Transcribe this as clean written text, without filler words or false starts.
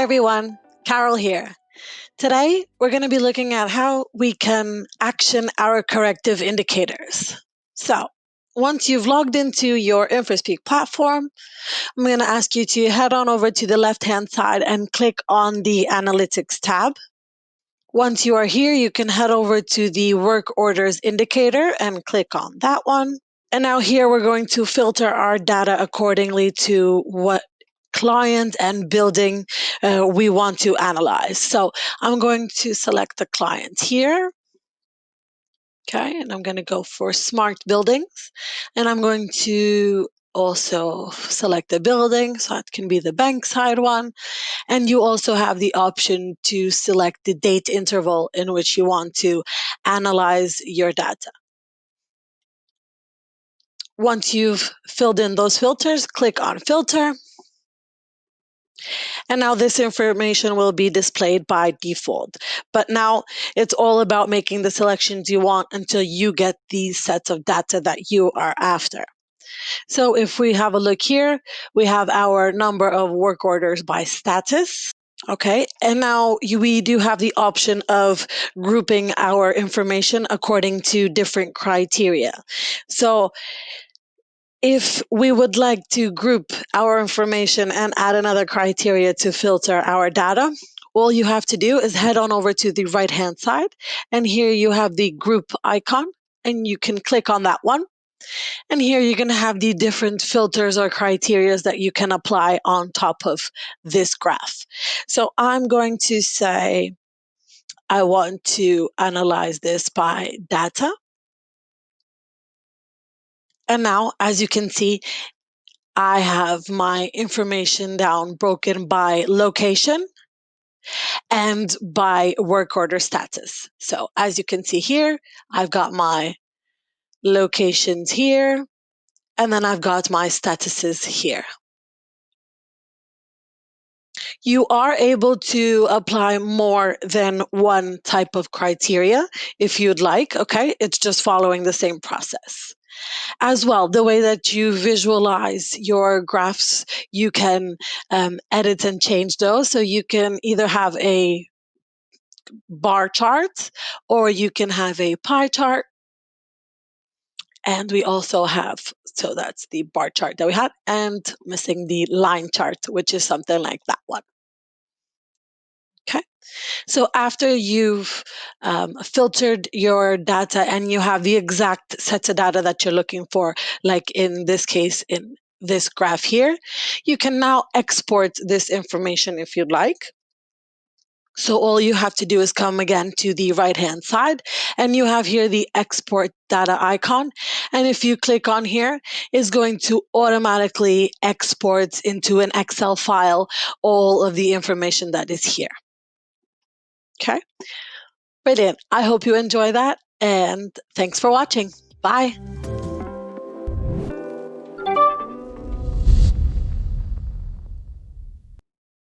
everyone, Carol here. Today, we're going to be looking at how we can action our corrective indicators. So, once you've logged into your Infraspeak platform, I'm going to ask you to head on over to the left-hand side and click on the Analytics tab. Once you are here, you can head over to the Work Orders indicator and click on that one. And now here we're going to filter our data accordingly to what client and building we want to analyze. So I'm going to select the client here. Okay, and I'm going to go for smart buildings. And I'm going to also select the building, so it can be the bank side one. And you also have the option to select the date interval in which you want to analyze your data. Once you've filled in those filters, click on Filter. And now this information will be displayed by default. But now it's all about making the selections you want until you get these sets of data that you are after. So if we have a look here, we have our number of work orders by status. Okay, and now we do have the option of grouping our information according to different criteria. So if we would like to group our information and add another criteria to filter our data, all you have to do is head on over to the right-hand side, and here you have the group icon, and you can click on that one. And here you're going to have the different filters or criteria that you can apply on top of this graph. So I'm going to say I want to analyze this by data. And now, as you can see, I have my information down broken by location and by work order status. So as you can see here, I've got my locations here, and then I've got my statuses here. You are able to apply more than one type of criteria if you'd like, okay? It's just following the same process. As well, the way that you visualize your graphs, you can edit and change those. So you can either have a bar chart or you can have a pie chart. And we also have, so that's the bar chart that we had, and missing the line chart, which is something like that one. Okay. So after you've filtered your data and you have the exact sets of data that you're looking for, like in this case, in this graph here, you can now export this information if you'd like. So all you have to do is come again to the right-hand side, and you have here the export data icon. And if you click on here, it's going to automatically export into an Excel file all of the information that is here. Okay, brilliant. I hope you enjoy that, and thanks for watching. Bye.